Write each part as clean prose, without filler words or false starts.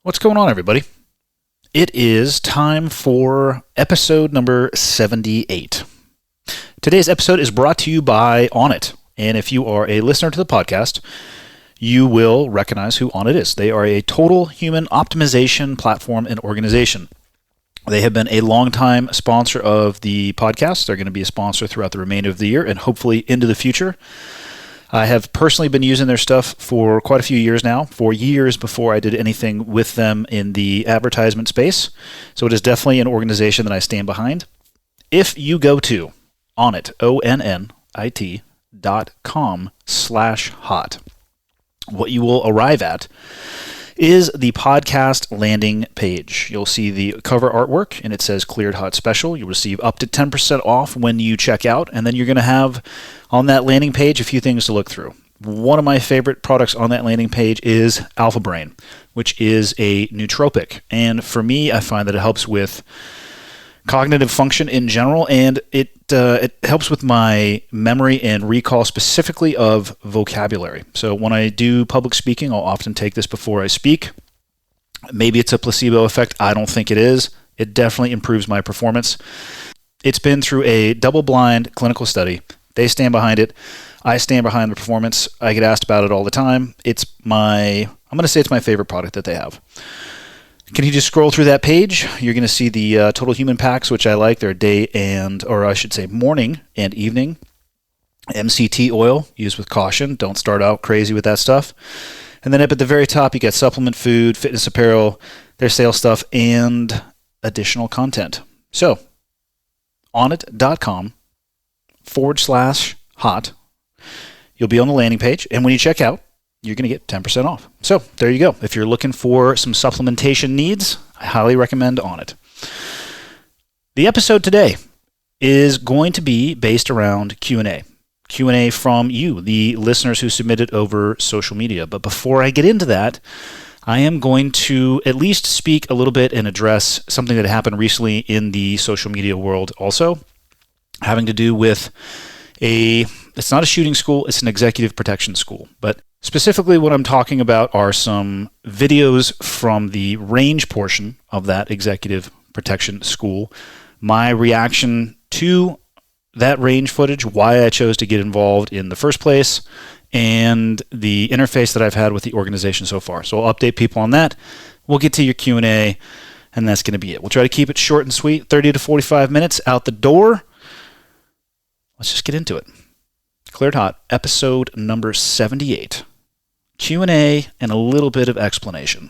What's going on, everybody? It is time for episode number 78. Today's episode is brought to you by Onnit. And if you are a listener to the podcast, you will recognize who Onnit is. They are a total human optimization platform and organization. They have been a longtime sponsor of the podcast. They're going to be a sponsor throughout the remainder of the year and hopefully into the future. I have personally been using their stuff for quite a few years now, for years before I did anything with them in the advertisement space. So it is definitely an organization that I stand behind. If you go to Onnit, onnit.com/hot, what you will arrive at is the podcast landing page. You'll see the cover artwork, and it says Cleared Hot Special. You'll receive up to 10% off when you check out, and then you're going to have on that landing page a few things to look through. One of my favorite products on that landing page is Alpha Brain, which is a nootropic. And for me, I find that it helps with cognitive function in general, and it helps with my memory and recall specifically of vocabulary. So when I do public speaking, I'll often take this before I speak. Maybe it's a placebo effect. I don't think it is. It definitely improves my performance. It's been through a double-blind clinical study. They stand behind it. I stand behind the performance. I get asked about it all the time. I'm going to say it's my favorite product that they have. Can you just scroll through that page? You're going to see the Total Human packs, which I like. They're morning and evening. MCT oil, used with caution. Don't start out crazy with that stuff. And then up at the very top, you got supplement food, fitness apparel, their sales stuff, and additional content. So, onnit.com/hot. You'll be on the landing page, and when you check out, you're going to get 10% off. So there you go. If you're looking for some supplementation needs, I highly recommend Onnit. The episode today is going to be based around Q&A. Q&A from you, the listeners who submitted over social media. But before I get into that, I am going to at least speak a little bit and address something that happened recently in the social media world also, having to do with it's not a shooting school, it's an executive protection school. But specifically what I'm talking about are some videos from the range portion of that executive protection school, my reaction to that range footage, why I chose to get involved in the first place, and the interface that I've had with the organization so far. So I'll update people on that. We'll get to your Q&A, and that's going to be it. We'll try to keep it short and sweet, 30 to 45 minutes out the door. Let's just get into it. Cleared Hot, episode number 78. Q&A and a little bit of explanation.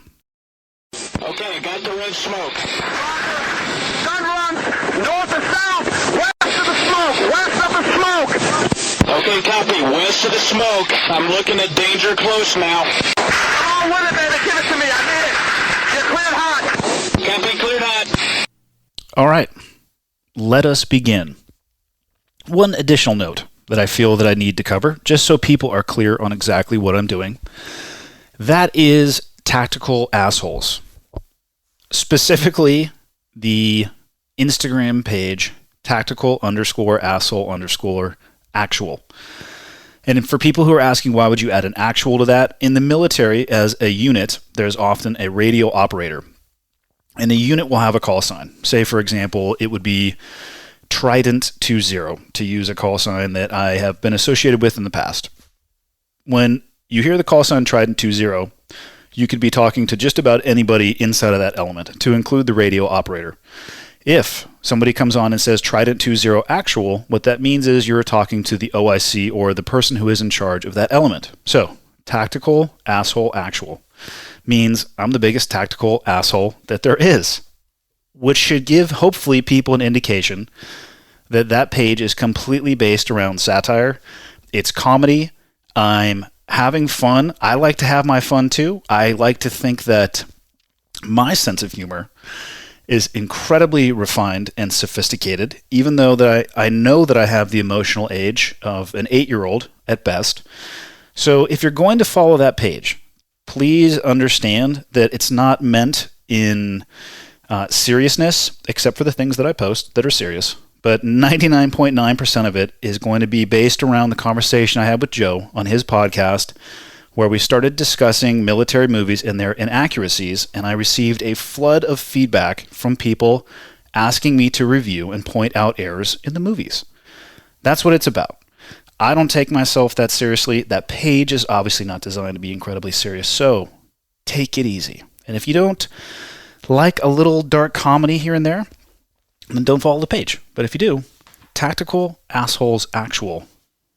Okay, got the red smoke. Gun run, north and south, west of the smoke, west of the smoke. Okay, copy, west of the smoke. I'm looking at danger close now. Come on with it, baby, give it to me, I need it. You're cleared hot. Copy, cleared hot. All right, let us begin. One additional note that I feel that I need to cover, just so people are clear on exactly what I'm doing. That is tactical assholes. Specifically, the Instagram page, tactical_asshole_actual. And for people who are asking why would you add an actual to that, in the military as a unit, there's often a radio operator. And the unit will have a call sign. Say, for example, it would be Trident 20, to use a call sign that I have been associated with in the past. When you hear the call sign Trident 20, you could be talking to just about anybody inside of that element, to include the radio operator. If somebody comes on and says Trident 20 actual, what that means is you're talking to the OIC or the person who is in charge of that element. So, tactical asshole actual means I'm the biggest tactical asshole that there is, which should give, hopefully, people an indication that that page is completely based around satire. It's comedy. I'm having fun. I like to have my fun, too. I like to think that my sense of humor is incredibly refined and sophisticated, even though that I know that I have the emotional age of an 8-year-old at best. So if you're going to follow that page, please understand that it's not meant in seriousness, except for the things that I post that are serious. But 99.9% of it is going to be based around the conversation I had with Joe on his podcast, where we started discussing military movies and their inaccuracies, and I received a flood of feedback from people asking me to review and point out errors in the movies. That's what it's about. I don't take myself that seriously. That page is obviously not designed to be incredibly serious, so take it easy. And if you don't like a little dark comedy here and there, then don't follow the page. But if you do, Tactical Assholes Actual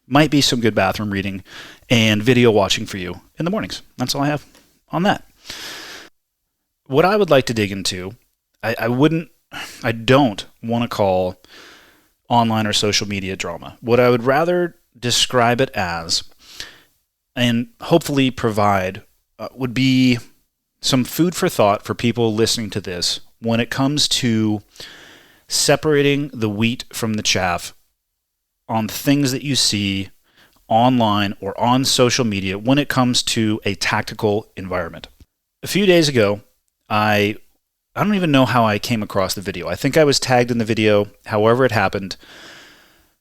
might be some good bathroom reading and video watching for you in the mornings. That's all I have on that. What I would like to dig into, I don't want to call online or social media drama. What I would rather describe it as, and hopefully provide, would be some food for thought for people listening to this when it comes to separating the wheat from the chaff on things that you see online or on social media when it comes to a tactical environment. A few days ago, I don't even know how I came across the video. I think I was tagged in the video, however it happened.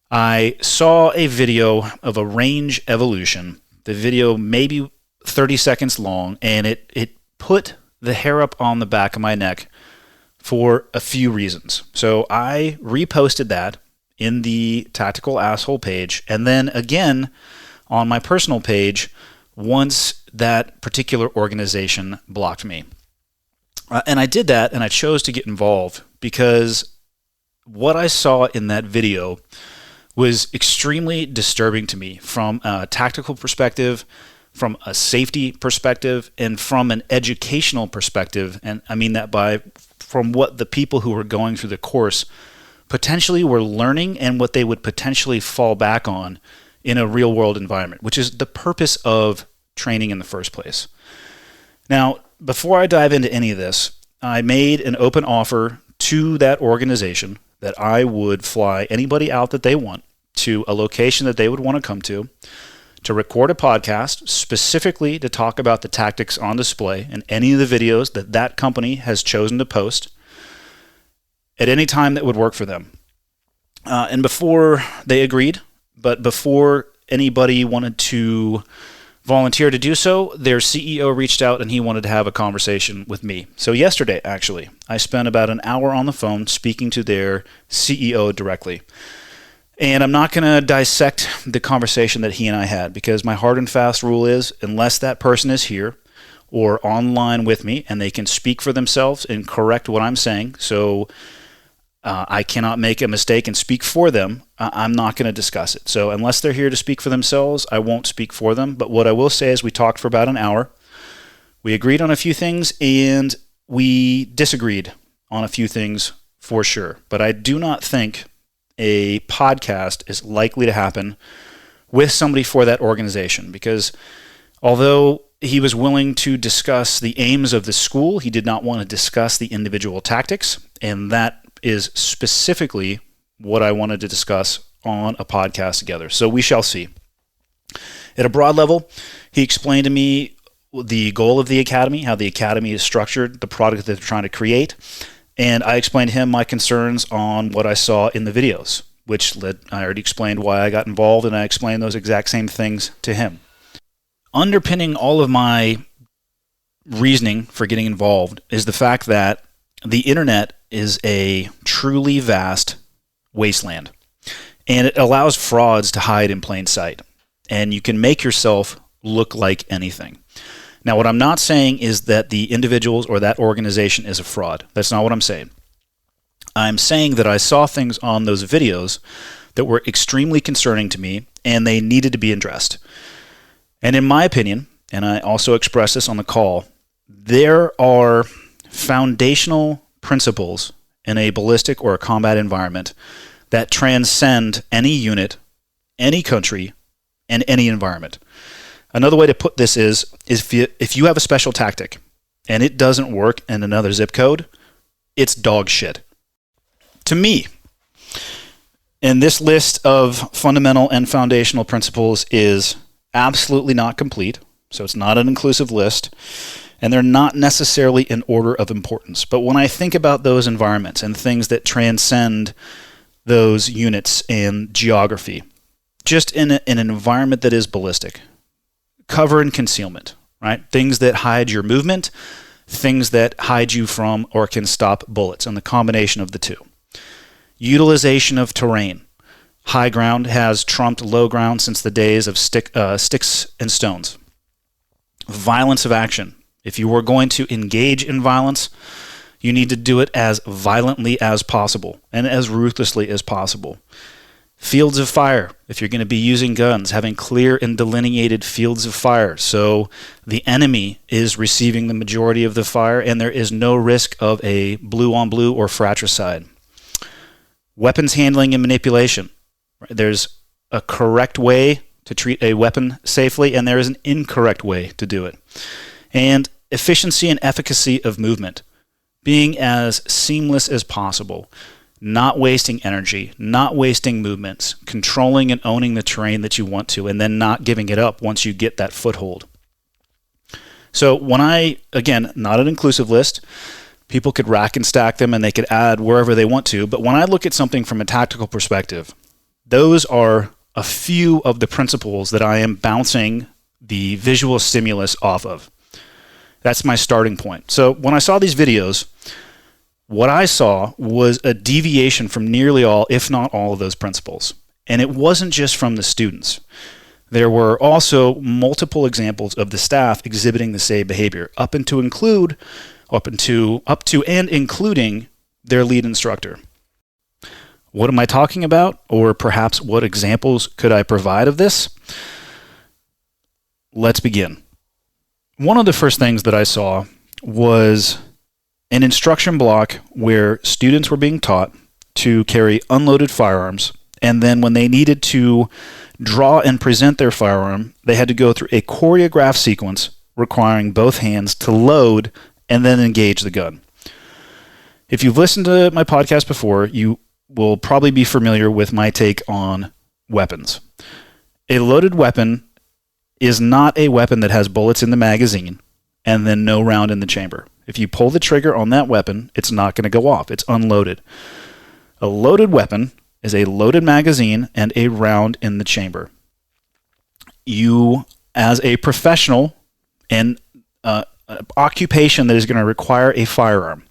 I saw a video of a range evolution. The video maybe 30 seconds long, and it put the hair up on the back of my neck for a few reasons. So I reposted that in the Tactical Asshole page, and then again on my personal page once that particular organization blocked me. And I did that, and I chose to get involved because what I saw in that video was extremely disturbing to me from a tactical perspective, from a safety perspective, and from an educational perspective. And I mean that from what the people who were going through the course potentially were learning and what they would potentially fall back on in a real-world environment, which is the purpose of training in the first place. Now, before I dive into any of this, I made an open offer to that organization that I would fly anybody out that they want to a location that they would want to come to record a podcast specifically to talk about the tactics on display and any of the videos that that company has chosen to post at any time that would work for them. And before they agreed, but before anybody wanted to volunteer to do so, their CEO reached out and he wanted to have a conversation with me. So yesterday, actually, I spent about an hour on the phone speaking to their CEO directly. And I'm not going to dissect the conversation that he and I had because my hard and fast rule is unless that person is here or online with me and they can speak for themselves and correct what I'm saying, so I cannot make a mistake and speak for them, I'm not going to discuss it. So unless they're here to speak for themselves, I won't speak for them. But what I will say is we talked for about an hour. We agreed on a few things and we disagreed on a few things for sure. But I do not think a podcast is likely to happen with somebody for that organization because although he was willing to discuss the aims of the school, he did not want to discuss the individual tactics, and that is specifically what I wanted to discuss on a podcast together. So we shall see. At a broad level, he explained to me the goal of the academy, how the academy is structured, the product that they're trying to create, and I explained to him my concerns on what I saw in the videos, which I already explained why I got involved, and I explained those exact same things to him. Underpinning all of my reasoning for getting involved is the fact that the internet is a truly vast wasteland, and it allows frauds to hide in plain sight, and you can make yourself look like anything. Now, what I'm not saying is that the individuals or that organization is a fraud. That's not what I'm saying. I'm saying that I saw things on those videos that were extremely concerning to me, and they needed to be addressed. And in my opinion, and I also expressed this on the call, there are foundational principles in a ballistic or a combat environment that transcend any unit, any country, and any environment. Another way to put this is if you have a special tactic and it doesn't work in another zip code, it's dog shit. To me, and this list of fundamental and foundational principles is absolutely not complete, so it's not an inclusive list, and they're not necessarily in order of importance. But when I think about those environments and things that transcend those units and geography, just in an environment that is ballistic, cover and concealment, right? Things that hide your movement, things that hide you from or can stop bullets, and the combination of the two. Utilization of terrain. High ground has trumped low ground since the days of sticks and stones. Violence of action. If you are going to engage in violence, you need to do it as violently as possible and as ruthlessly as possible. Fields of fire. If you're going to be using guns, having clear and delineated fields of fire, so the enemy is receiving the majority of the fire and there is no risk of a blue on blue or fratricide. Weapons handling and manipulation. There's a correct way to treat a weapon safely, and there is an incorrect way to do it. And efficiency and efficacy of movement. Being as seamless as possible. Not wasting energy, not wasting movements, controlling and owning the terrain that you want to, and then not giving it up once you get that foothold. So when again, not an inclusive list, people could rack and stack them and they could add wherever they want to, but when I look at something from a tactical perspective, those are a few of the principles that I am bouncing the visual stimulus off of. That's my starting point. So when I saw these videos, what I saw was a deviation from nearly all, if not all, of those principles. And it wasn't just from the students. There were also multiple examples of the staff exhibiting the same behavior, up to and including their lead instructor. What am I talking about? Or perhaps what examples could I provide of this? Let's begin. One of the first things that I saw was an instruction block where students were being taught to carry unloaded firearms, and then when they needed to draw and present their firearm, they had to go through a choreographed sequence requiring both hands to load and then engage the gun. If you've listened to my podcast before, you will probably be familiar with my take on weapons. A loaded weapon is not a weapon that has bullets in the magazine and then no round in the chamber. If you pull the trigger on that weapon, it's not going to go off. It's unloaded. A loaded weapon is a loaded magazine and a round in the chamber. You, as a professional and occupation that is going to require a firearm,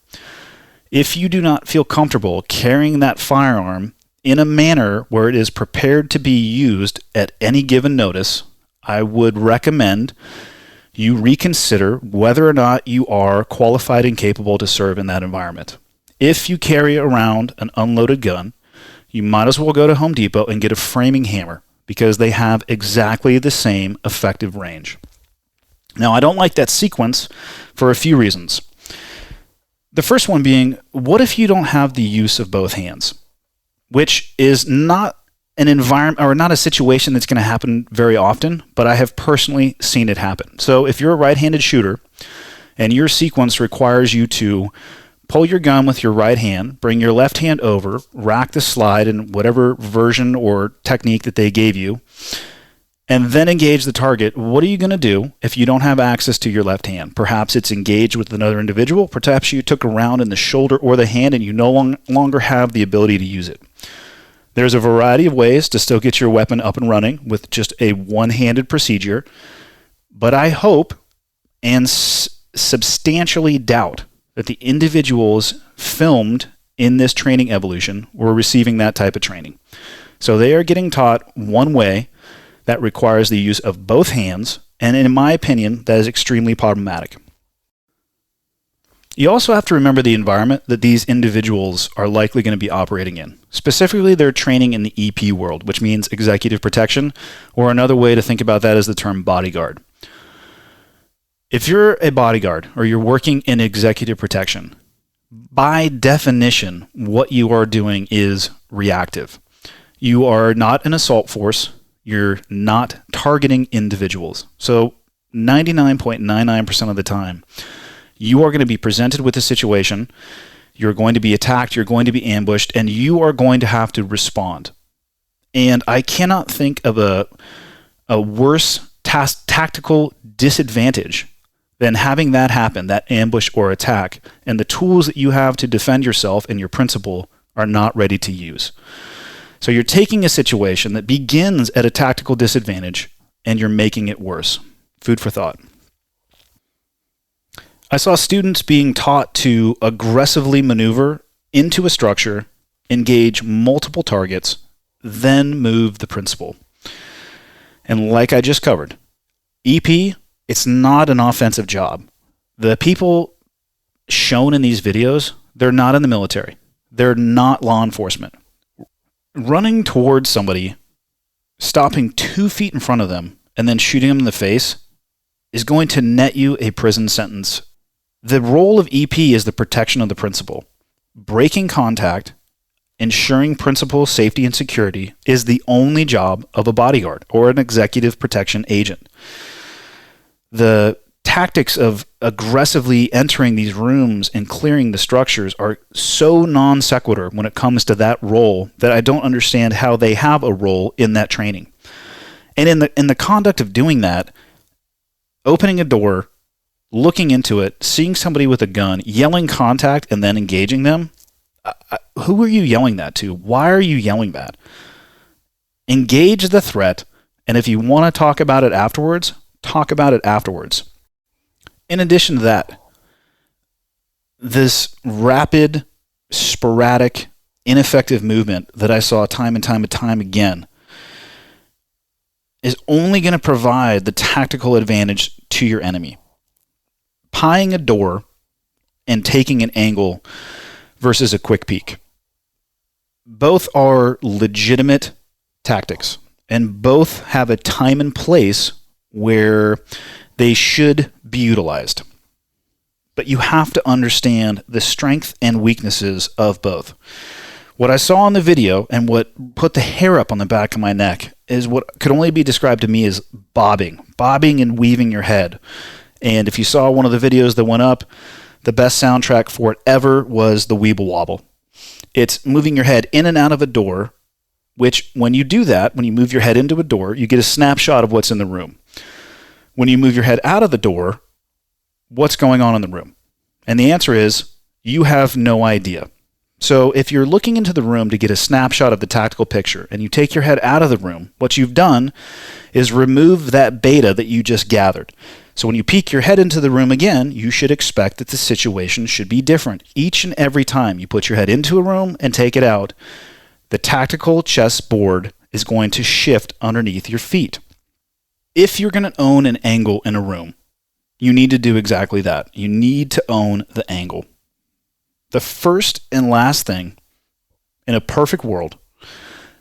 if you do not feel comfortable carrying that firearm in a manner where it is prepared to be used at any given notice, I would recommend you reconsider whether or not you are qualified and capable to serve in that environment. If you carry around an unloaded gun, you might as well go to Home Depot and get a framing hammer because they have exactly the same effective range. Now, I don't like that sequence for a few reasons. The first one being, what if you don't have the use of both hands? Which is not an environment or not a situation that's going to happen very often, but I have personally seen it happen. So if you're a right-handed shooter and your sequence requires you to pull your gun with your right hand, bring your left hand over, rack the slide in whatever version or technique that they gave you, and then engage the target, what are you going to do if you don't have access to your left hand? Perhaps it's engaged with another individual. Perhaps you took a round in the shoulder or the hand and you no longer have the ability to use it. There's a variety of ways to still get your weapon up and running with just a one-handed procedure, but I hope and substantially doubt that the individuals filmed in this training evolution were receiving that type of training. So they are getting taught one way that requires the use of both hands, and in my opinion, that is extremely problematic. You also have to remember the environment that these individuals are likely going to be operating in. Specifically, they're training in the EP world, which means executive protection, or another way to think about that is the term bodyguard. If you're a bodyguard or you're working in executive protection, by definition, what you are doing is reactive. You are not an assault force. You're not targeting individuals. So 99.99% of the time, you are going to be presented with a situation, you're going to be attacked, you're going to be ambushed, and you are going to have to respond. And I cannot think of a worse tactical disadvantage than having that happen, that ambush or attack, and the tools that you have to defend yourself and your principal are not ready to use. So you're taking a situation that begins at a tactical disadvantage and you're making it worse. Food for thought. I saw students being taught to aggressively maneuver into a structure, engage multiple targets, then move the principal. And like I just covered, EP, it's not an offensive job. The people shown in these videos, they're not in the military. They're not law enforcement. Running towards somebody, stopping 2 feet in front of them, and then shooting them in the face is going to net you a prison sentence. The role of EP is the protection of the principal. Breaking contact, ensuring principal safety and security is the only job of a bodyguard or an executive protection agent. The tactics of aggressively entering these rooms and clearing the structures are so non sequitur when it comes to that role that I don't understand how they have a role in that training. And in the conduct of doing that, opening a door, looking into it, seeing somebody with a gun, yelling contact, and then engaging them, who are you yelling that to? Why are you yelling that? Engage the threat, and if you want to talk about it afterwards, talk about it afterwards. In addition to that, this rapid, sporadic, ineffective movement that I saw time and time again is only going to provide the tactical advantage to your enemy. Pieing a door and taking an angle versus a quick peek. Both are legitimate tactics, and both have a time and place where they should be utilized. But you have to understand the strength and weaknesses of both. What I saw in the video and what put the hair up on the back of my neck is what could only be described to me as bobbing and weaving your head. And if you saw one of the videos that went up, the best soundtrack for it ever was the Weeble Wobble. It's moving your head in and out of a door, which when you do that, when you move your head into a door, you get a snapshot of what's in the room. When you move your head out of the door, what's going on in the room? And the answer is, you have no idea. So if you're looking into the room to get a snapshot of the tactical picture and you take your head out of the room, what you've done is remove that beta that you just gathered. So when you peek your head into the room again, you should expect that the situation should be different. Each and every time you put your head into a room and take it out, the tactical chessboard is going to shift underneath your feet. If you're going to own an angle in a room, you need to do exactly that. You need to own the angle. The first and last thing in a perfect world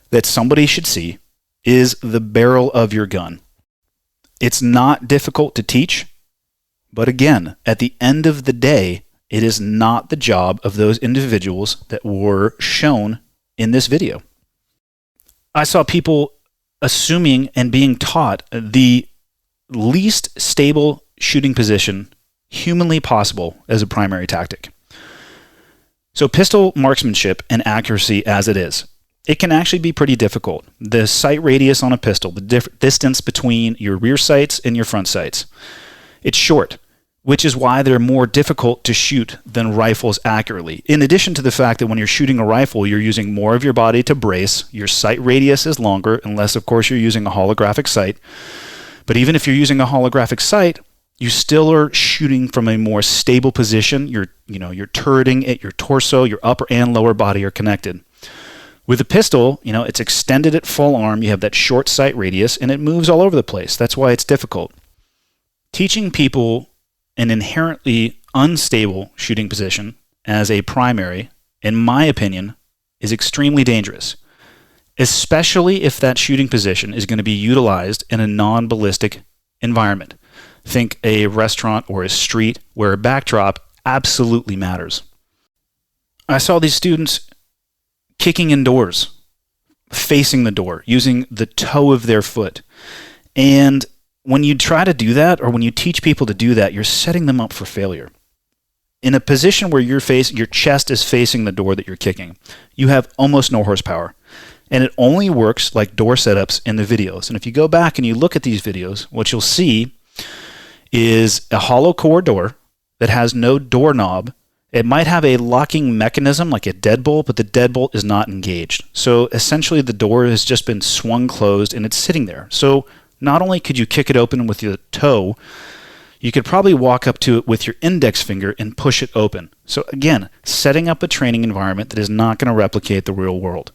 that somebody should see is the barrel of your gun. It's not difficult to teach, but again, at the end of the day, it is not the job of those individuals that were shown in this video. I saw people assuming and being taught the least stable shooting position humanly possible as a primary tactic. So pistol marksmanship and accuracy as it is, it can actually be pretty difficult. The sight radius on a pistol, the distance between your rear sights and your front sights, it's short, which is why they're more difficult to shoot than rifles accurately. In addition to the fact that when you're shooting a rifle, you're using more of your body to brace, your sight radius is longer, unless of course you're using a holographic sight. But even if you're using a holographic sight, you still are shooting from a more stable position. You're turreting it, your torso, your upper and lower body are connected. With a pistol, it's extended at full arm. You have that short sight radius, and it moves all over the place. That's why it's difficult. Teaching people an inherently unstable shooting position as a primary, in my opinion, is extremely dangerous, especially if that shooting position is going to be utilized in a non-ballistic environment. Think a restaurant or a street where a backdrop absolutely matters. I saw these students kicking indoors, facing the door, using the toe of their foot. And when you try to do that, or when you teach people to do that, you're setting them up for failure. In a position where your chest is facing the door that you're kicking, you have almost no horsepower. And it only works like door setups in the videos. And if you go back and you look at these videos, what you'll see is a hollow core door that has no doorknob. It might have a locking mechanism like a deadbolt, but the deadbolt is not engaged. So essentially the door has just been swung closed and it's sitting there. So not only could you kick it open with your toe, you could probably walk up to it with your index finger and push it open. So again, setting up a training environment that is not going to replicate the real world.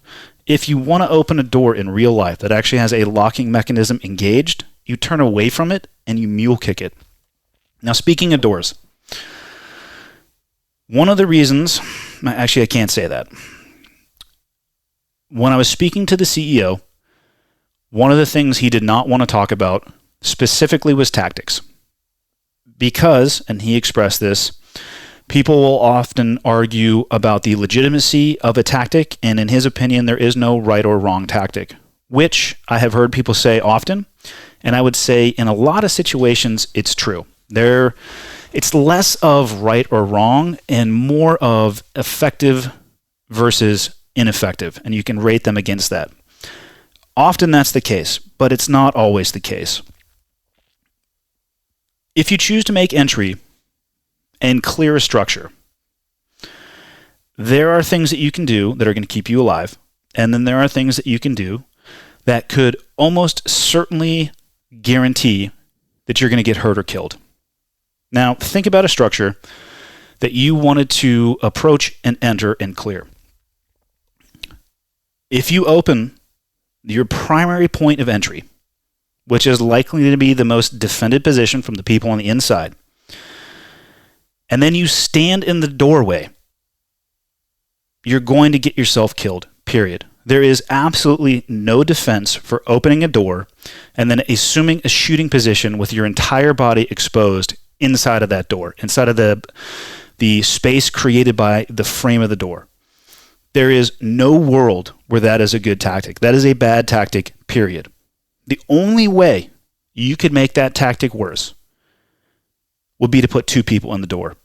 If you want to open a door in real life that actually has a locking mechanism engaged, you turn away from it and you mule kick it. Now, speaking of doors, one of the reasons, actually I can't say that. When I was speaking to the CEO, one of the things he did not want to talk about specifically was tactics. Because, and he expressed this, people will often argue about the legitimacy of a tactic, and in his opinion, there is no right or wrong tactic, which I have heard people say often, and I would say in a lot of situations, it's true. It's less of right or wrong and more of effective versus ineffective, and you can rate them against that. Often that's the case, but it's not always the case. If you choose to make entry and clear a structure, there are things that you can do that are going to keep you alive, and then there are things that you can do that could almost certainly guarantee that you're going to get hurt or killed. Now, think about a structure that you wanted to approach and enter and clear. If you open your primary point of entry, which is likely to be the most defended position from the people on the inside, and then you stand in the doorway, you're going to get yourself killed, period. There is absolutely no defense for opening a door and then assuming a shooting position with your entire body exposed inside of that door, inside of the space created by the frame of the door. There is no world where that is a good tactic. That is a bad tactic, period. The only way you could make that tactic worse would be to put two people in the door.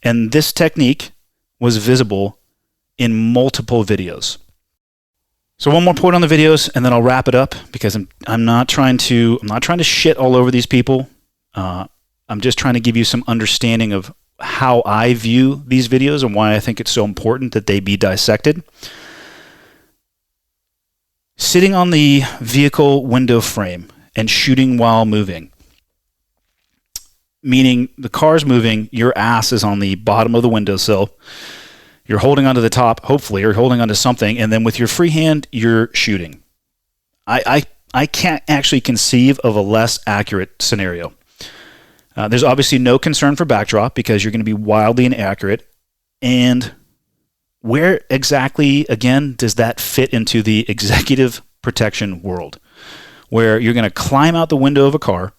And this technique was visible in multiple videos. So one more point on the videos, and then I'll wrap it up because I'm not trying to shit all over these people. I'm just trying to give you some understanding of how I view these videos and why I think it's so important that they be dissected. Sitting on the vehicle window frame and shooting while moving, meaning the car's moving, your ass is on the bottom of the windowsill, you're holding onto the top, hopefully, or holding onto something, and then with your free hand, you're shooting. I can't actually conceive of a less accurate scenario. There's obviously no concern for backdrop because you're going to be wildly inaccurate. And where exactly, again, does that fit into the executive protection world? Where you're going to climb out the window of a car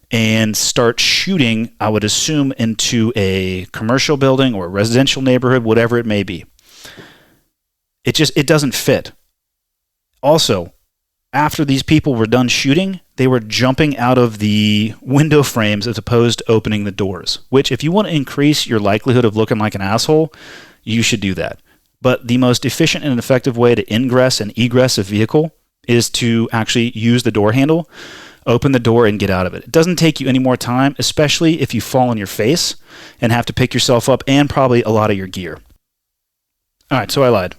and start shooting, I would assume, into a commercial building or a residential neighborhood, whatever it may be. It doesn't fit. Also, after these people were done shooting, they were jumping out of the window frames as opposed to opening the doors, which if you want to increase your likelihood of looking like an asshole, you should do that. But the most efficient and effective way to ingress and egress a vehicle is to actually use the door handle, open the door, and get out of it. It doesn't take you any more time, especially if you fall on your face and have to pick yourself up and probably a lot of your gear. All right, so I lied.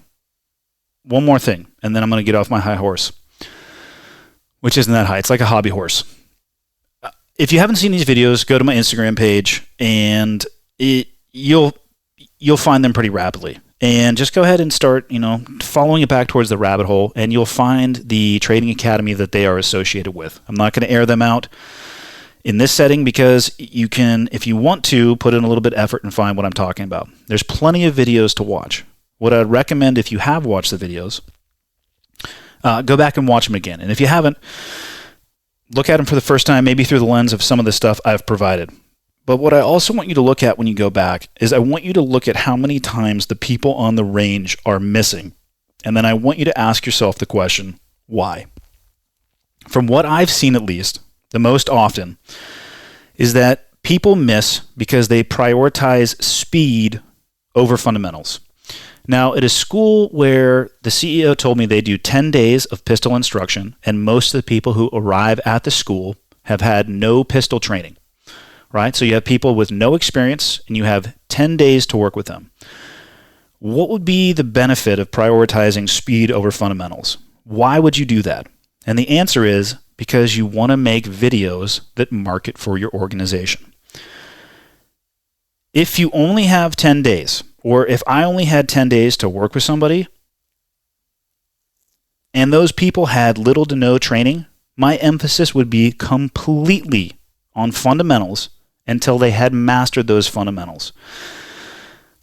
One more thing, and then I'm going to get off my high horse, which isn't that high. It's like a hobby horse. If you haven't seen these videos, go to my Instagram page, and you'll find them pretty rapidly. And just go ahead and start, following it back towards the rabbit hole, and you'll find the trading academy that they are associated with. I'm not going to air them out in this setting because you can, if you want to, put in a little bit of effort and find what I'm talking about. There's plenty of videos to watch. What I'd recommend, if you have watched the videos, go back and watch them again. And if you haven't, look at them for the first time, maybe through the lens of some of the stuff I've provided. But what I also want you to look at when you go back is I want you to look at how many times the people on the range are missing. And then I want you to ask yourself the question, why? From what I've seen, at least, the most often, is that people miss because they prioritize speed over fundamentals. Now, at a school where the CEO told me they do 10 days of pistol instruction, and most of the people who arrive at the school have had no pistol training, right? So you have people with no experience, and you have 10 days to work with them. What would be the benefit of prioritizing speed over fundamentals? Why would you do that? And the answer is because you want to make videos that market for your organization. If you only have 10 days, or if I only had 10 days to work with somebody, and those people had little to no training, my emphasis would be completely on fundamentals until they had mastered those fundamentals.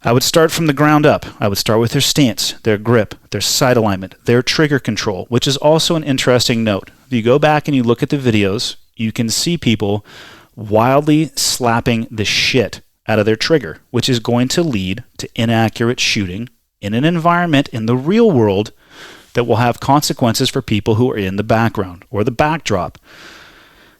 I would start from the ground up. I would start with their stance, their grip, their sight alignment, their trigger control, which is also an interesting note. If you go back and you look at the videos, you can see people wildly slapping the shit out of their trigger, which is going to lead to inaccurate shooting in an environment in the real world that will have consequences for people who are in the background or the backdrop.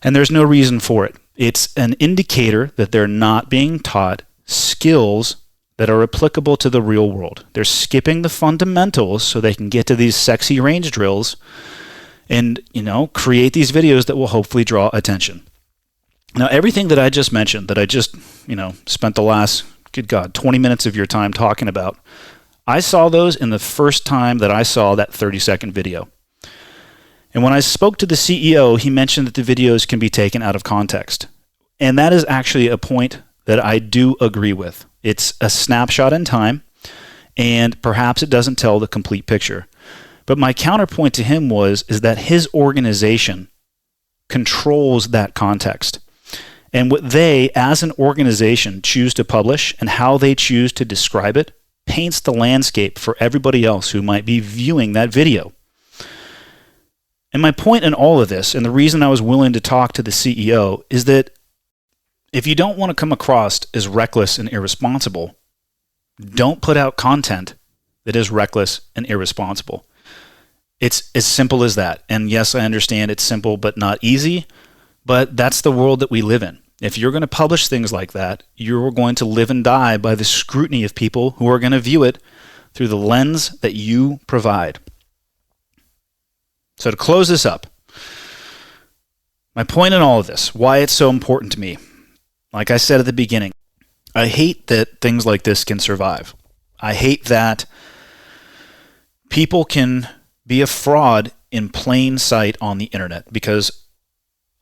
And there's no reason for it. It's an indicator that they're not being taught skills that are applicable to the real world. They're skipping the fundamentals so they can get to these sexy range drills and, create these videos that will hopefully draw attention. Now, everything that I just mentioned, that I just, spent the last, 20 minutes of your time talking about, I saw those in the first time that I saw that 30-second video. And when I spoke to the CEO, he mentioned that the videos can be taken out of context. And that is actually a point that I do agree with. It's a snapshot in time, and perhaps it doesn't tell the complete picture. But my counterpoint to him is that his organization controls that context. And what they, as an organization, choose to publish and how they choose to describe it paints the landscape for everybody else who might be viewing that video. And my point in all of this, and the reason I was willing to talk to the CEO, is that if you don't want to come across as reckless and irresponsible, don't put out content that is reckless and irresponsible. It's as simple as that. And yes, I understand it's simple but not easy, but that's the world that we live in. If you're going to publish things like that, you're going to live and die by the scrutiny of people who are going to view it through the lens that you provide. So to close this up, my point in all of this, why it's so important to me, like I said at the beginning, I hate that things like this can survive. I hate that people can be a fraud in plain sight on the internet because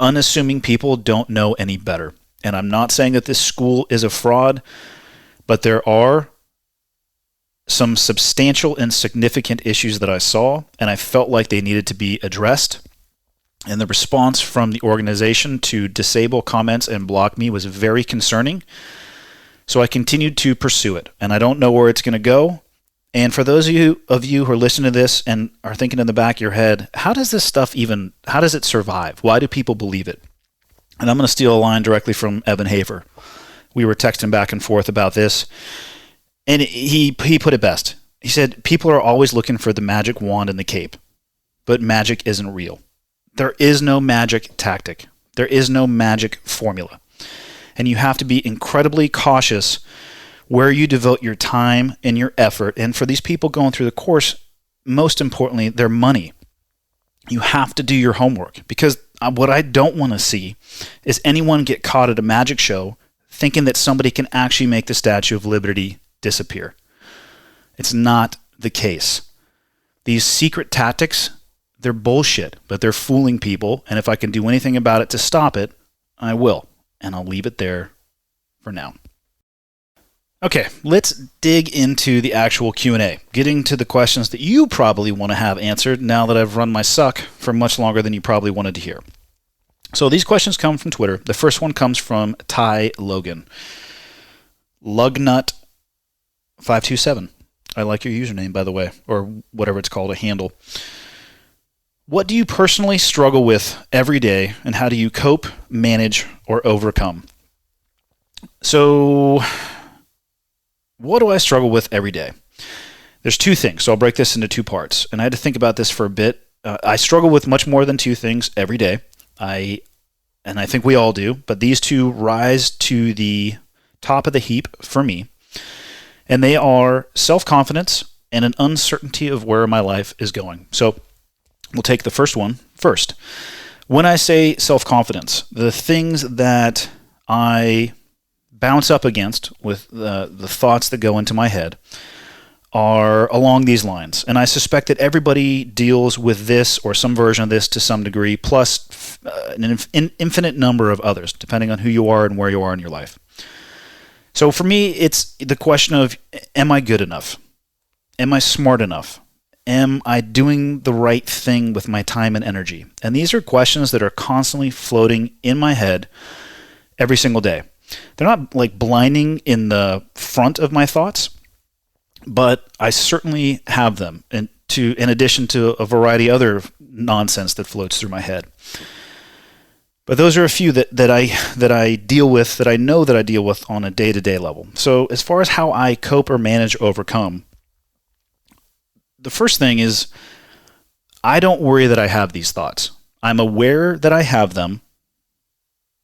unassuming people don't know any better. And I'm not saying that this school is a fraud, but there are some substantial and significant issues that I saw, and I felt like they needed to be addressed. And the response from the organization to disable comments and block me was very concerning. So I continued to pursue it, and I don't know where it's going to go. And for those of you who are listening to this and are thinking in the back of your head, how does this stuff how does it survive? Why do people believe it? And I'm going to steal a line directly from Evan Hafer. We were texting back and forth about this, and he put it best. He said, people are always looking for the magic wand and the cape, but magic isn't real. There is no magic tactic. There is no magic formula. And you have to be incredibly cautious where you devote your time and your effort. And for these people going through the course, most importantly, their money. You have to do your homework, because what I don't want to see is anyone get caught at a magic show thinking that somebody can actually make the Statue of Liberty disappear. It's not the case. These secret tactics, they're bullshit, but they're fooling people. And if I can do anything about it to stop it, I will. And I'll leave it there for now. Okay, let's dig into the actual Q&A, getting to the questions that you probably want to have answered now that I've run my suck for much longer than you probably wanted to hear. So these questions come from Twitter. The first one comes from Ty Logan. Lugnut527. I like your username, by the way, or whatever it's called, a handle. What do you personally struggle with every day, and how do you cope, manage, or overcome? So, what do I struggle with every day? There's two things, so I'll break this into two parts. And I had to think about this for a bit. I struggle with much more than two things every day. I think we all do, but these two rise to the top of the heap for me. And they are self-confidence and an uncertainty of where my life is going. So we'll take the first one first. When I say self-confidence, the things that I bounce up against with the thoughts that go into my head are along these lines. And I suspect that everybody deals with this or some version of this to some degree, plus an infinite number of others, depending on who you are and where you are in your life. So for me, it's the question of, am I good enough? Am I smart enough? Am I doing the right thing with my time and energy? And these are questions that are constantly floating in my head every single day. They're not like blinding in the front of my thoughts, but I certainly have them, in addition to a variety of other nonsense that floats through my head. But those are a few that I deal with, that I know that I deal with on a day-to-day level. So as far as how I cope or manage, overcome, the first thing is I don't worry that I have these thoughts. I'm aware that I have them,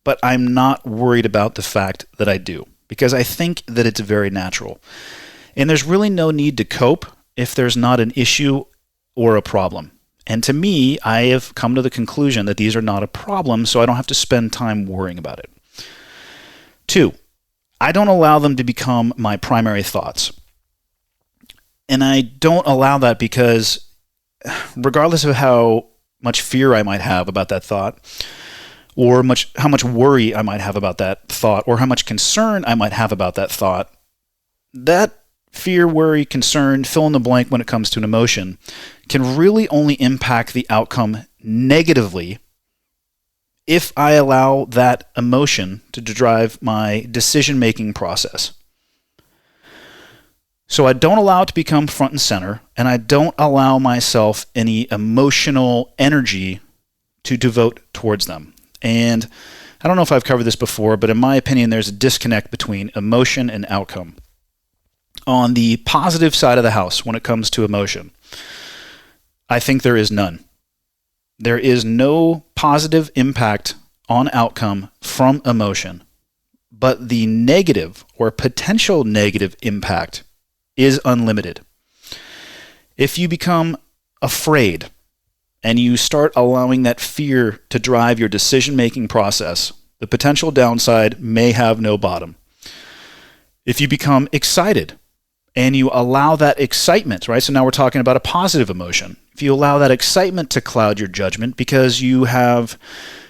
but I'm not worried about the fact that I do, because I think that it's very natural. And there's really no need to cope if there's not an issue or a problem. And to me, I have come to the conclusion that these are not a problem, so I don't have to spend time worrying about it. 2, I don't allow them to become my primary thoughts. And I don't allow that because regardless of how much fear I might have about that thought, or how much worry I might have about that thought, or how much concern I might have about that thought, that fear, worry, concern, fill in the blank when it comes to an emotion, can really only impact the outcome negatively if I allow that emotion to drive my decision-making process. So I don't allow it to become front and center, and I don't allow myself any emotional energy to devote towards them. And I don't know if I've covered this before, but in my opinion, there's a disconnect between emotion and outcome. On the positive side of the house, when it comes to emotion, I think there is none. There is no positive impact on outcome from emotion, but the negative or potential negative impact is unlimited. If you become afraid and you start allowing that fear to drive your decision-making process, the potential downside may have no bottom. If you become excited and you allow that excitement, right? So now we're talking about a positive emotion. If you allow that excitement to cloud your judgment because you have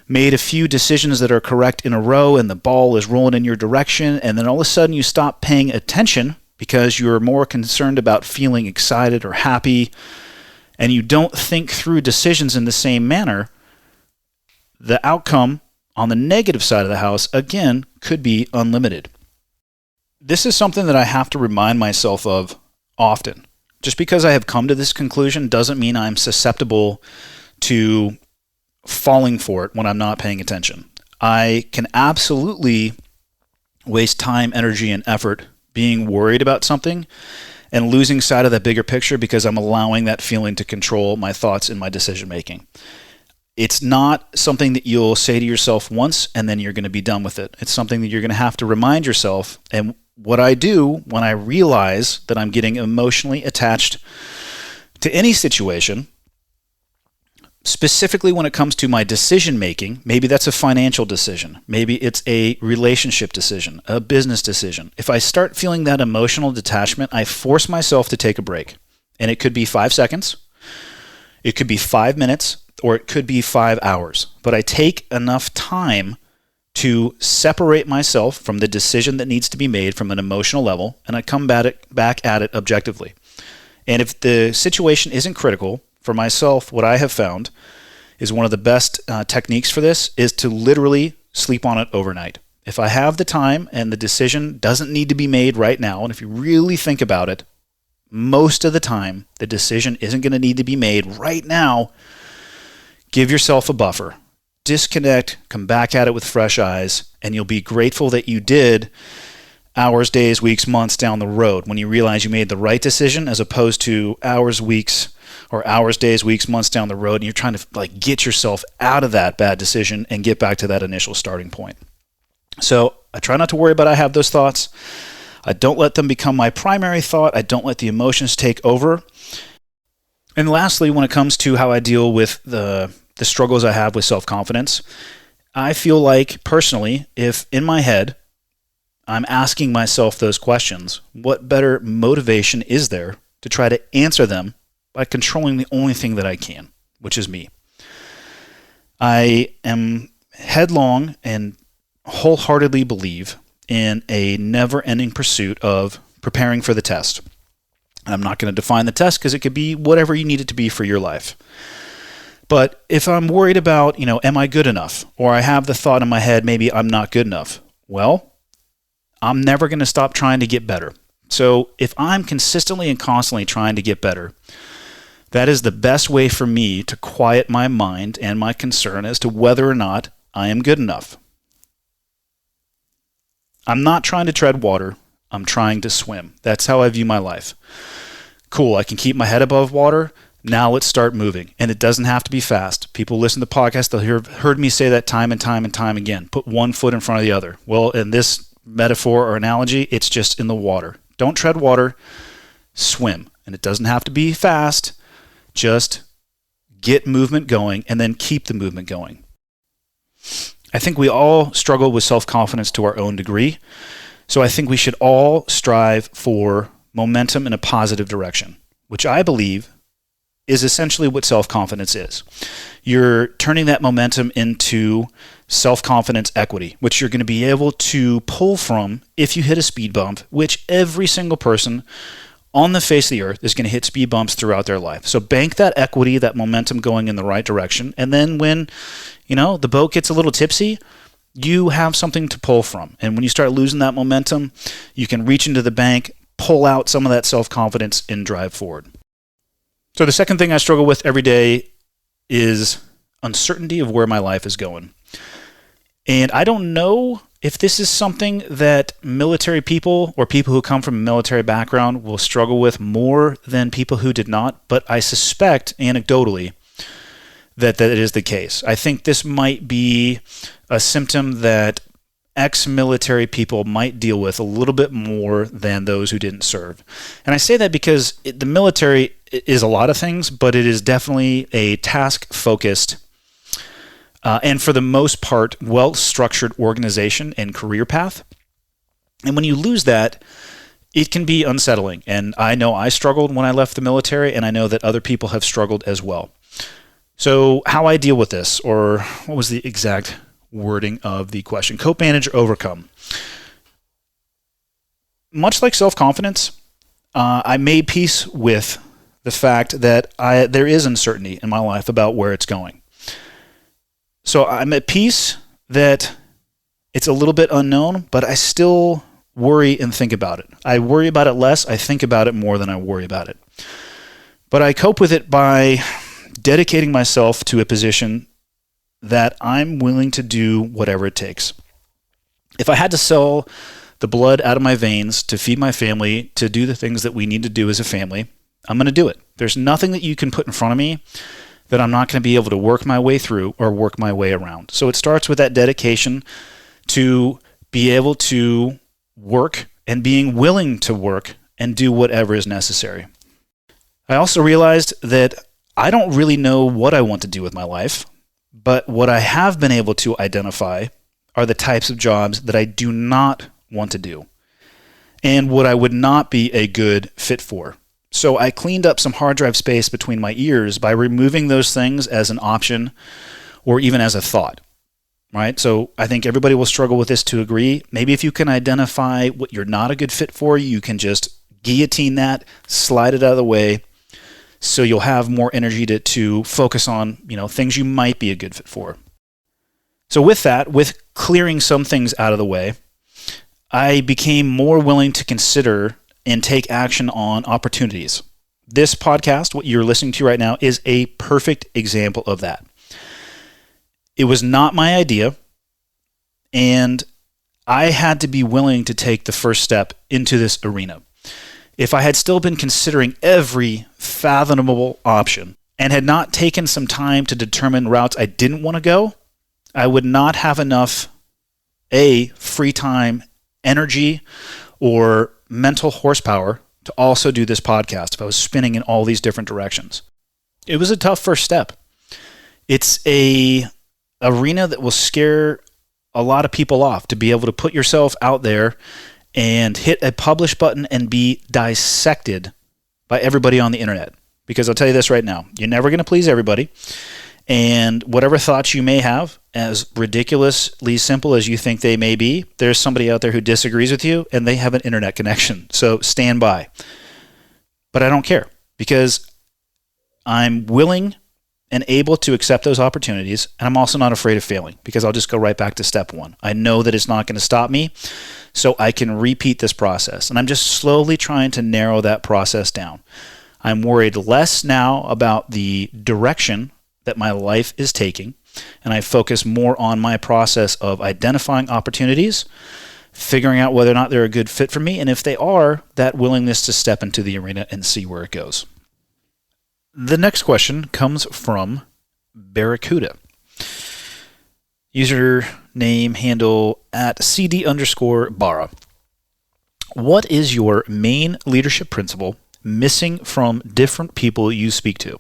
made a few decisions that are correct in a row and the ball is rolling in your direction, and then all of a sudden you stop paying attention because you're more concerned about feeling excited or happy, and you don't think through decisions in the same manner, the outcome on the negative side of the house, again, could be unlimited. This is something that I have to remind myself of often. Just because I have come to this conclusion doesn't mean I'm susceptible to falling for it when I'm not paying attention. I can absolutely waste time, energy, and effort being worried about something and losing sight of that bigger picture because I'm allowing that feeling to control my thoughts and my decision making. It's not something that you'll say to yourself once and then you're going to be done with it. It's something that you're going to have to remind yourself. And what I do when I realize that I'm getting emotionally attached to any situation, specifically when it comes to my decision making, maybe that's a financial decision, maybe it's a relationship decision, a business decision. If I start feeling that emotional detachment, I force myself to take a break. And it could be 5 seconds, it could be 5 minutes, or it could be 5 hours. But I take enough time to separate myself from the decision that needs to be made from an emotional level, and I come back at it objectively. And if the situation isn't critical, for myself, what I have found is one of the best techniques for this is to literally sleep on it overnight. If I have the time and the decision doesn't need to be made right now, and if you really think about it, most of the time the decision isn't going to need to be made right now. Give yourself a buffer. Disconnect, come back at it with fresh eyes, and you'll be grateful that you did hours, days, weeks, months down the road when you realize you made the right decision as opposed to hours, days, weeks, months down the road, and you're trying to get yourself out of that bad decision and get back to that initial starting point. So I try not to worry about I have those thoughts. I don't let them become my primary thought. I don't let the emotions take over. And lastly, when it comes to how I deal with the struggles I have with self-confidence, I feel like personally, if in my head I'm asking myself those questions, what better motivation is there to try to answer them by controlling the only thing that I can, which is me. I am headlong and wholeheartedly believe in a never-ending pursuit of preparing for the test. I'm not going to define the test because it could be whatever you need it to be for your life. But if I'm worried about, am I good enough? Or I have the thought in my head, maybe I'm not good enough. Well, I'm never going to stop trying to get better. So if I'm consistently and constantly trying to get better, that is the best way for me to quiet my mind and my concern as to whether or not I am good enough. I'm not trying to tread water. I'm trying to swim. That's how I view my life. Cool, I can keep my head above water. Now let's start moving. And it doesn't have to be fast. People listen to the podcast, they'll heard me say that time and time and time again. Put one foot in front of the other. Well, in this metaphor or analogy, it's just in the water. Don't tread water, swim. And it doesn't have to be fast. Just get movement going and then keep the movement going. I think we all struggle with self-confidence to our own degree. So I think we should all strive for momentum in a positive direction, which I believe is essentially what self-confidence is. You're turning that momentum into self-confidence equity, which you're going to be able to pull from if you hit a speed bump, which every single person on the face of the earth is going to hit speed bumps throughout their life. So bank that equity, that momentum going in the right direction. And then when, the boat gets a little tipsy, you have something to pull from. And when you start losing that momentum, you can reach into the bank, pull out some of that self-confidence and drive forward. So the second thing I struggle with every day is uncertainty of where my life is going. And I don't know if this is something that military people or people who come from a military background will struggle with more than people who did not, but I suspect anecdotally that is the case. I think this might be a symptom that ex-military people might deal with a little bit more than those who didn't serve. And I say that because the military is a lot of things, but it is definitely a task-focused and for the most part, well-structured organization and career path. And when you lose that, it can be unsettling. And I know I struggled when I left the military, and I know that other people have struggled as well. So how I deal with this, or what was the exact wording of the question? Cope, manage, or overcome. Much like self-confidence, I made peace with the fact that there is uncertainty in my life about where it's going. So I'm at peace that it's a little bit unknown, but I still worry and think about it. I worry about it less. I think about it more than I worry about it. But I cope with it by dedicating myself to a position that I'm willing to do whatever it takes. If I had to sell the blood out of my veins to feed my family, to do the things that we need to do as a family, I'm going to do it. There's nothing that you can put in front of me that I'm not going to be able to work my way through or work my way around. So it starts with that dedication to be able to work and being willing to work and do whatever is necessary. I also realized that I don't really know what I want to do with my life, but what I have been able to identify are the types of jobs that I do not want to do and what I would not be a good fit for. So I cleaned up some hard drive space between my ears by removing those things as an option or even as a thought, right? So I think everybody will struggle with this to agree. Maybe if you can identify what you're not a good fit for, you can just guillotine that, slide it out of the way, so you'll have more energy to focus on, things you might be a good fit for. So with that, with clearing some things out of the way, I became more willing to consider and take action on opportunities. This podcast, what you're listening to right now, is a perfect example of that. It was not my idea, and I had to be willing to take the first step into this arena. If I had still been considering every fathomable option and had not taken some time to determine routes I didn't want to go, I would not have enough free time, energy, or mental horsepower to also do this podcast if I was spinning in all these different directions. It was a tough first step. It's a arena that will scare a lot of people off, to be able to put yourself out there and hit a publish button and be dissected by everybody on the internet. Because I'll tell you this right now, you're never going to please everybody. And whatever thoughts you may have, as ridiculously simple as you think they may be, there's somebody out there who disagrees with you and they have an internet connection. So stand by. But I don't care, because I'm willing and able to accept those opportunities. And I'm also not afraid of failing, because I'll just go right back to step one. I know that it's not going to stop me, so I can repeat this process. And I'm just slowly trying to narrow that process down. I'm worried less now about the direction that my life is taking, and I focus more on my process of identifying opportunities, figuring out whether or not they're a good fit for me, and if they are, that willingness to step into the arena and see where it goes. The next question comes from Barracuda. Username handle at CD_Barra. What is your main leadership principle missing from different people you speak to?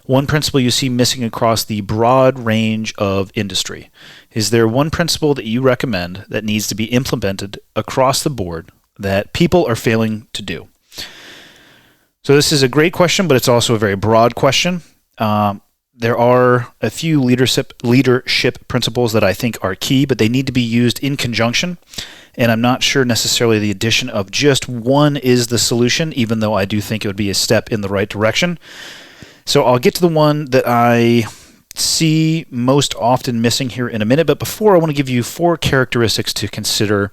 One principle you see missing across the broad range of industry. Is there one principle that you recommend that needs to be implemented across the board that people are failing to do? So this is a great question, but it's also a very broad question. There are a few leadership principles that I think are key, but they need to be used in conjunction. And I'm not sure necessarily the addition of just one is the solution, even though I do think it would be a step in the right direction. So I'll get to the one that I see most often missing here in a minute. But before, I want to give you 4 characteristics to consider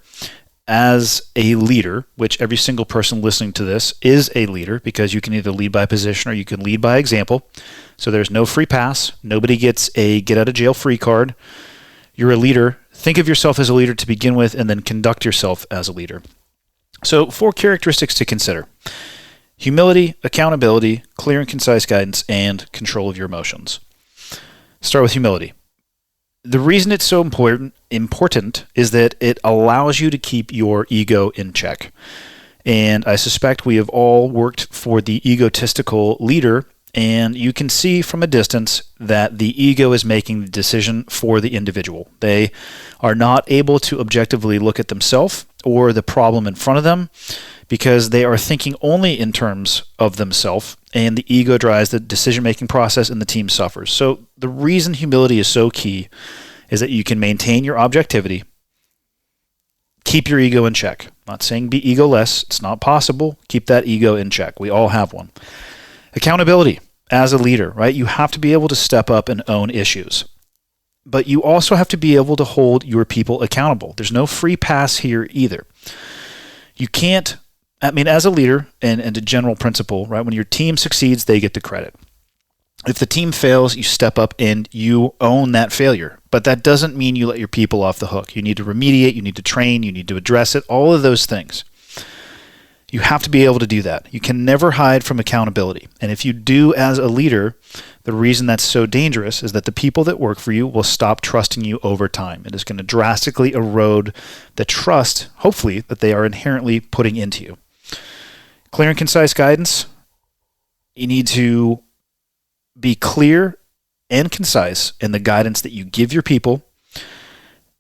as a leader, which every single person listening to this is a leader, because you can either lead by position or you can lead by example. So there's no free pass. Nobody gets a get out of jail free card. You're a leader. Think of yourself as a leader to begin with, and then conduct yourself as a leader. So 4 characteristics to consider: humility, accountability, clear and concise guidance, and control of your emotions. Start with humility. The reason it's so important is that it allows you to keep your ego in check. And I suspect we have all worked for the egotistical leader, and you can see from a distance that the ego is making the decision for the individual. They are not able to objectively look at themselves or the problem in front of them, because they are thinking only in terms of themselves, and the ego drives the decision-making process and the team suffers. So the reason humility is so key is that you can maintain your objectivity, keep your ego in check. I'm not saying be egoless. It's not possible. Keep that ego in check. We all have one. Accountability as a leader, right? You have to be able to step up and own issues. But you also have to be able to hold your people accountable. There's no free pass here either. You can't, as a leader and a general principle, right? When your team succeeds, they get the credit. If the team fails, you step up and you own that failure. But that doesn't mean you let your people off the hook. You need to remediate, you need to train, you need to address it, all of those things. You have to be able to do that. You can never hide from accountability. And if you do as a leader, the reason that's so dangerous is that the people that work for you will stop trusting you over time. It is going to drastically erode the trust, hopefully, that they are inherently putting into you. Clear and concise guidance. You need to be clear and concise in the guidance that you give your people,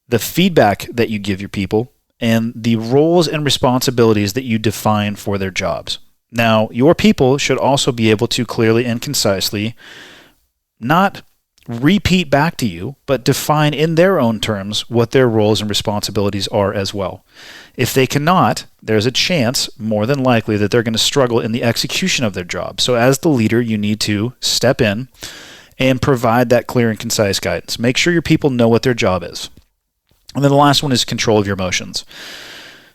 the feedback that you give your people, and the roles and responsibilities that you define for their jobs. Now, your people should also be able to clearly and concisely not repeat back to you, but define in their own terms what their roles and responsibilities are as well. If they cannot, there's a chance, more than likely, that they're going to struggle in the execution of their job. So as the leader, you need to step in and provide that clear and concise guidance. Make sure your people know what their job is. And then the last one is control of your emotions.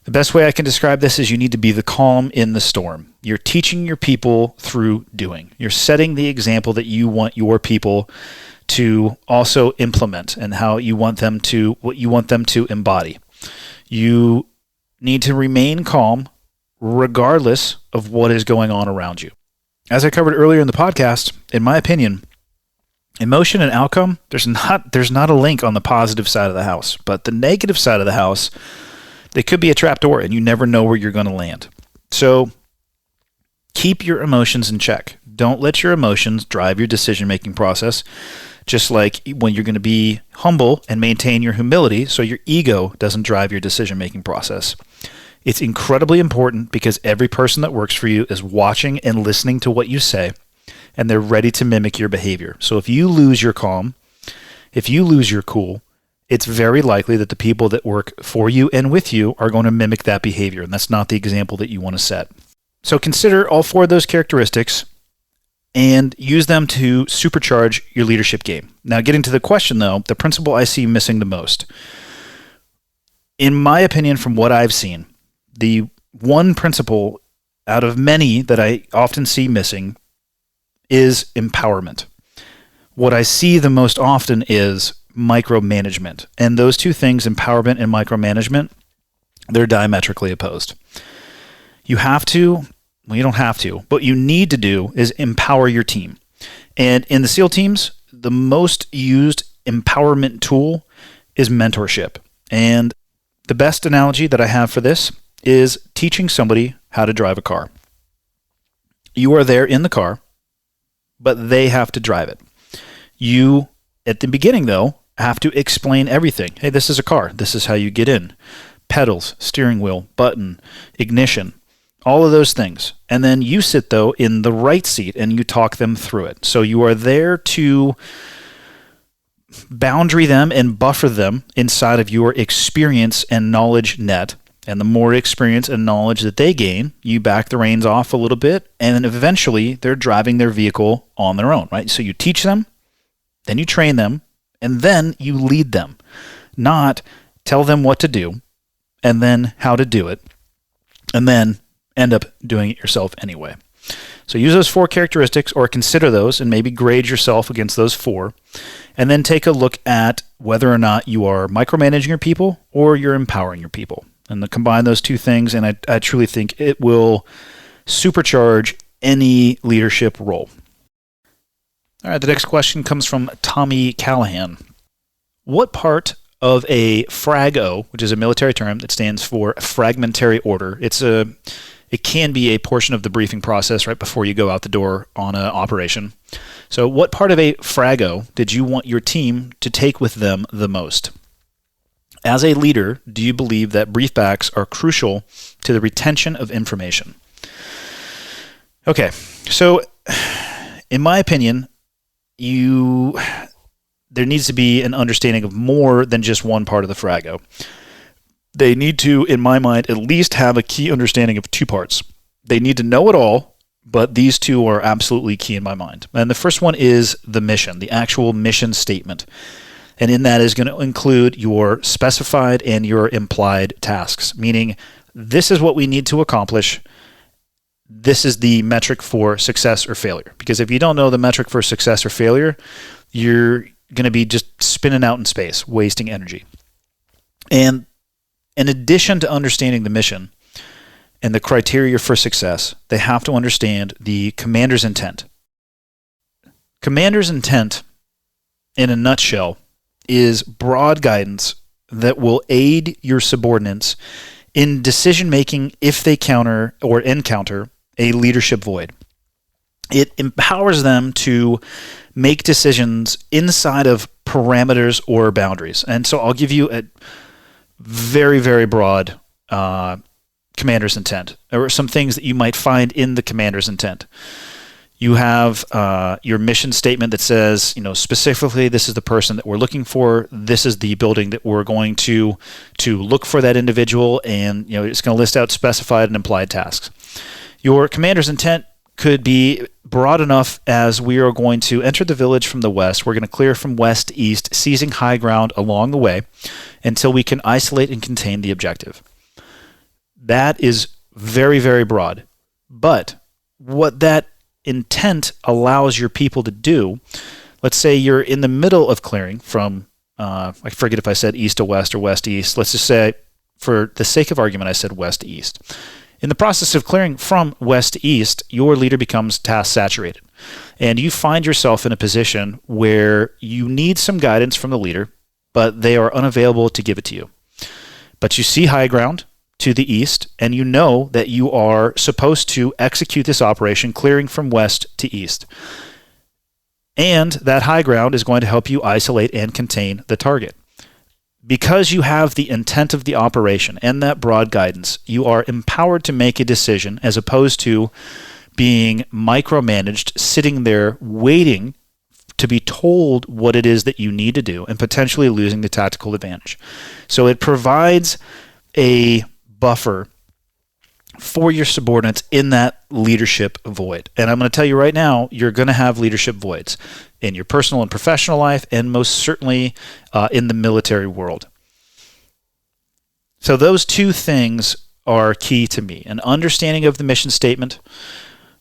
The best way I can describe this is you need to be the calm in the storm. You're teaching your people through doing. You're setting the example that you want your people to also implement and how you want them to, what you want them to embody. You need to remain calm regardless of what is going on around you. As I covered earlier in the podcast, in my opinion, emotion and outcome, there's not a link on the positive side of the house, but the negative side of the house, they could be a trapdoor and you never know where you're going to land. So keep your emotions in check. Don't let your emotions drive your decision-making process, just like when you're going to be humble and maintain your humility so your ego doesn't drive your decision-making process. It's incredibly important because every person that works for you is watching and listening to what you say, and they're ready to mimic your behavior. So if you lose your calm, if you lose your cool, it's very likely that the people that work for you and with you are going to mimic that behavior, and that's not the example that you want to set. So consider all 4 of those characteristics and use them to supercharge your leadership game. Now, getting to the question, though, the principle I see missing the most. In my opinion, from what I've seen, the one principle out of many that I often see missing is empowerment. What I see the most often is micromanagement. And those two things, empowerment and micromanagement, they're diametrically opposed. You have to, well, you don't have to, but what you need to do is empower your team. And in the SEAL teams, the most used empowerment tool is mentorship. And the best analogy that I have for this is teaching somebody how to drive a car. You are there in the car, but they have to drive it. You, at the beginning though, have to explain everything. Hey, this is a car. This is how you get in. Pedals, steering wheel, button, ignition, all of those things. And then you sit though in the right seat and you talk them through it. So you are there to boundary them and buffer them inside of your experience and knowledge net. And the more experience and knowledge that they gain, you back the reins off a little bit, and then eventually they're driving their vehicle on their own, right? So you teach them, then you train them, and then you lead them, not tell them what to do and then how to do it, and then end up doing it yourself anyway. So use those 4 characteristics, or consider those, and maybe grade yourself against those 4, and then take a look at whether or not you are micromanaging your people or you're empowering your people. And to combine those 2 things, and I truly think it will supercharge any leadership role. All right, the next question comes from Tommy Callahan. What part of a FRAGO, which is a military term that stands for fragmentary order, it can be a portion of the briefing process right before you go out the door on an operation. So what part of a FRAGO did you want your team to take with them the most? As a leader, do you believe that briefbacks are crucial to the retention of information? Okay, so in my opinion, there needs to be an understanding of more than just one part of the FRAGO. They need to, in my mind, at least have a key understanding of 2 parts. They need to know it all, but these 2 are absolutely key in my mind. And the first one is the mission, the actual mission statement. And in that is going to include your specified and your implied tasks, meaning this is what we need to accomplish. This is the metric for success or failure. Because if you don't know the metric for success or failure, you're going to be just spinning out in space, wasting energy. And in addition to understanding the mission and the criteria for success, they have to understand the commander's intent. Commander's intent, in a nutshell, is broad guidance that will aid your subordinates in decision-making if they encounter a leadership void. It empowers them to make decisions inside of parameters or boundaries. And so I'll give you a very, very broad commander's intent, or some things that you might find in the commander's intent. You have your mission statement that says, specifically, this is the person that we're looking for. This is the building that we're going to look for that individual, and it's going to list out specified and implied tasks. Your commander's intent could be broad enough as we are going to enter the village from the west. We're going to clear from west to east, seizing high ground along the way until we can isolate and contain the objective. That is very, very broad. But what that intent allows your people to do, let's say you're in the middle of clearing from, I forget if I said east to west or west to east. Let's just say, for the sake of argument, I said west to east. In the process of clearing from west to east, your leader becomes task saturated. And you find yourself in a position where you need some guidance from the leader, but they are unavailable to give it to you. But you see high ground to the east, and you know that you are supposed to execute this operation clearing from west to east. And that high ground is going to help you isolate and contain the target. Because you have the intent of the operation and that broad guidance, you are empowered to make a decision as opposed to being micromanaged, sitting there waiting to be told what it is that you need to do and potentially losing the tactical advantage. So it provides a buffer for your subordinates in that leadership void. And I'm going to tell you right now, you're going to have leadership voids in your personal and professional life, and most certainly in the military world. So those two things are key to me: an understanding of the mission statement,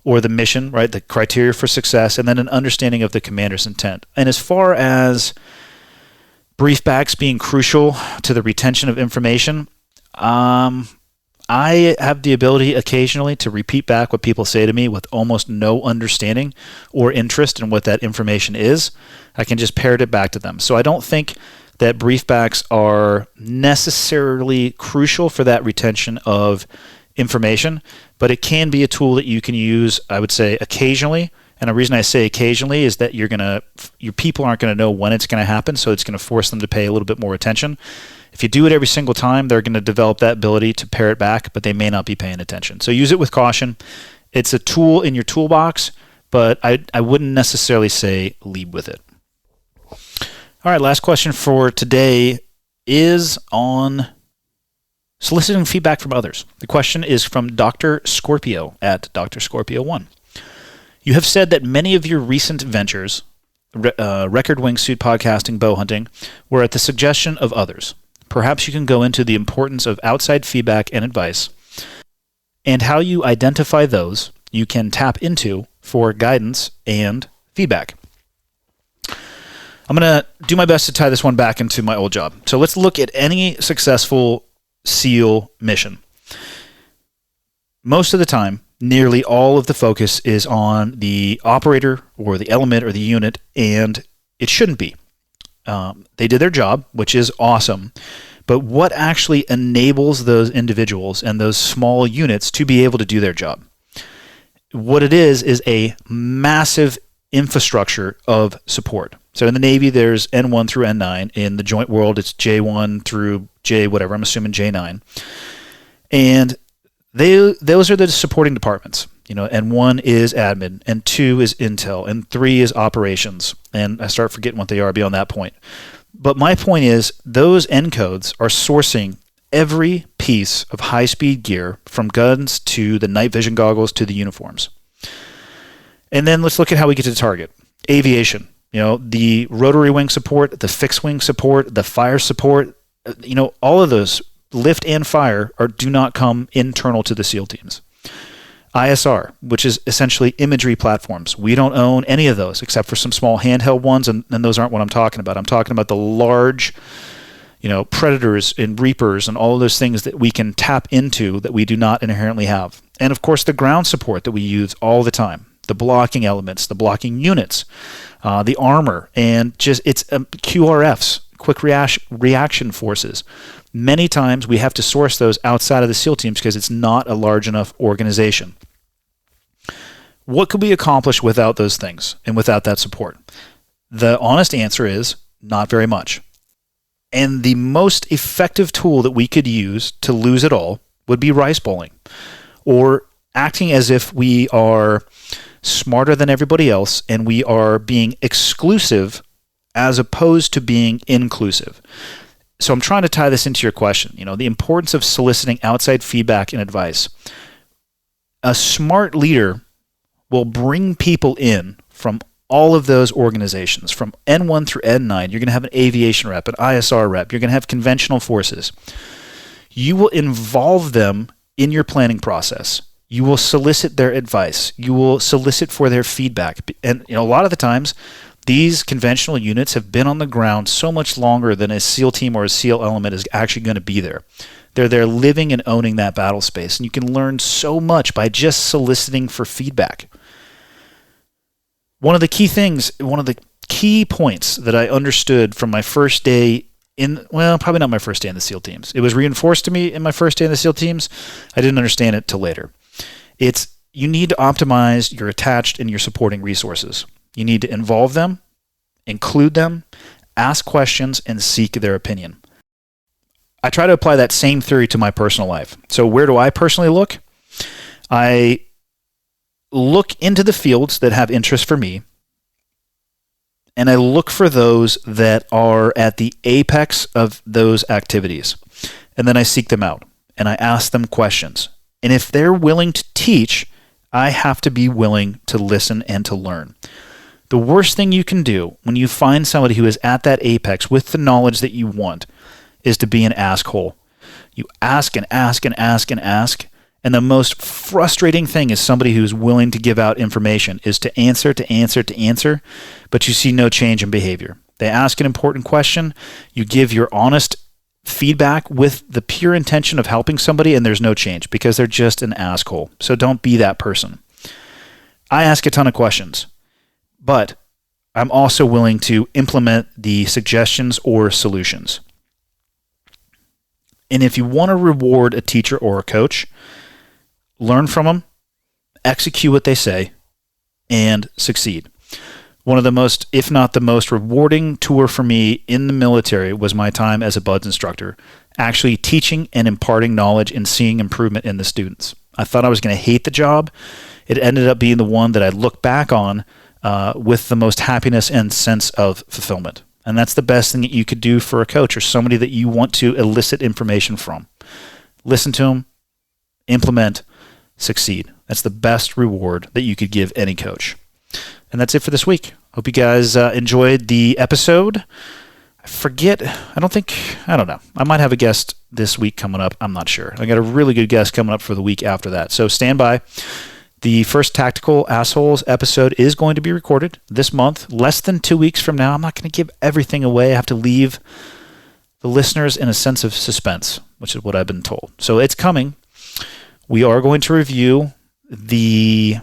or the mission, right, the criteria for success, and then an understanding of the commander's intent. And as far as briefbacks being crucial to the retention of information, I have the ability occasionally to repeat back what people say to me with almost no understanding or interest in what that information is. I can just parrot it back to them. So I don't think that briefbacks are necessarily crucial for that retention of information, but it can be a tool that you can use, I would say, occasionally. And the reason I say occasionally is that your people aren't going to know when it's going to happen, so it's going to force them to pay a little bit more attention. If you do it every single time, they're going to develop that ability to parrot back, but they may not be paying attention. So use it with caution. It's a tool in your toolbox, but I wouldn't necessarily say lead with it. All right, last question for today is on soliciting feedback from others. The question is from Dr. Scorpio at Dr. Scorpio 1. You have said that many of your recent ventures, record wingsuit podcasting, bow hunting, were at the suggestion of others. Perhaps you can go into the importance of outside feedback and advice, and how you identify those you can tap into for guidance and feedback. I'm going to do my best to tie this one back into my old job. So let's look at any successful SEAL mission. Most of the time, nearly all of the focus is on the operator or the element or the unit, and it shouldn't be. They did their job, which is awesome, but what actually enables those individuals and those small units to be able to do their job? What it is a massive infrastructure of support. So in the Navy, there's N1 through N9. In the joint world, it's J1 through J whatever. I'm assuming J9. And those are the supporting departments. N1 is admin, N2 is intel, and 3 is operations. And I start forgetting what they are beyond that point. But my point is, those N codes are sourcing every piece of high-speed gear, from guns to the night vision goggles to the uniforms. And then let's look at how we get to the target. Aviation. The rotary wing support, the fixed wing support, the fire support, all of those, lift and fire, do not come internal to the SEAL teams. ISR, which is essentially imagery platforms. We don't own any of those except for some small handheld ones, and those aren't what I'm talking about. I'm talking about the large, Predators and Reapers and all of those things that we can tap into that we do not inherently have. And of course, the ground support that we use all the time. The blocking elements, the blocking units, the armor, and it's QRFs, quick reaction forces. Many times we have to source those outside of the SEAL teams because it's not a large enough organization. What could we accomplish without those things and without that support? The honest answer is not very much. And the most effective tool that we could use to lose it all would be rice bowling, or acting as if we are smarter than everybody else and we are being exclusive as opposed to being inclusive. So I'm trying to tie this into your question, the importance of soliciting outside feedback and advice. A smart leader will bring people in from all of those organizations, from N1 through N9. You're going to have an aviation rep, an ISR rep. You're going to have conventional forces. You will involve them in your planning process. You will solicit their advice. You will solicit for their feedback. And a lot of the times, these conventional units have been on the ground so much longer than a SEAL team or a SEAL element is actually going to be there. They're there living and owning that battle space. And you can learn so much by just soliciting for feedback. One of the key points that I understood from my first day probably not my first day in the SEAL teams. It was reinforced to me in my first day in the SEAL teams. I didn't understand it till later. You need to optimize your attached and your supporting resources. You need to involve them, include them, ask questions, and seek their opinion. I try to apply that same theory to my personal life. So where do I personally look? I look into the fields that have interest for me, and I look for those that are at the apex of those activities. And then I seek them out, and I ask them questions. And if they're willing to teach, I have to be willing to listen and to learn. The worst thing you can do when you find somebody who is at that apex with the knowledge that you want is to be an asshole. You ask and ask and ask and ask, and the most frustrating thing is somebody who's willing to give out information is to answer, but you see no change in behavior. They ask an important question, you give your honest feedback with the pure intention of helping somebody, and there's no change because they're just an asshole. So don't be that person. I ask a ton of questions, but I'm also willing to implement the suggestions or solutions. And if you want to reward a teacher or a coach, learn from them, execute what they say, and succeed. One of the most, if not the most rewarding tour for me in the military was my time as a BUDS instructor, actually teaching and imparting knowledge and seeing improvement in the students. I thought I was going to hate the job. It ended up being the one that I look back on with the most happiness and sense of fulfillment. And that's the best thing that you could do for a coach or somebody that you want to elicit information from. Listen to them, implement, succeed. That's the best reward that you could give any coach. And that's it for this week. Hope you guys enjoyed the episode. I don't know. I might have a guest this week coming up. I'm not sure. I got a really good guest coming up for the week after that. So stand by. The first Tactical Assholes episode is going to be recorded this month, less than 2 weeks from now. I'm not going to give everything away. I have to leave the listeners in a sense of suspense, which is what I've been told. So it's coming. We are going to review the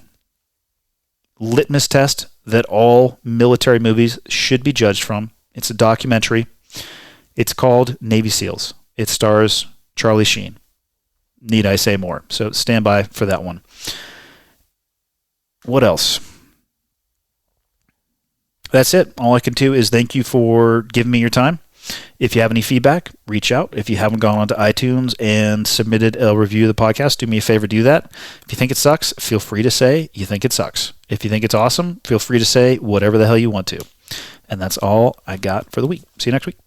litmus test that all military movies should be judged from. It's a documentary. It's called Navy SEALs. It stars Charlie Sheen. Need I say more? So stand by for that one. What else? That's it. All I can do is thank you for giving me your time. If you have any feedback, reach out. If you haven't gone onto iTunes and submitted a review of the podcast, do me a favor, do that. If you think it sucks, feel free to say you think it sucks. If you think it's awesome, feel free to say whatever the hell you want to. And that's all I got for the week. See you next week.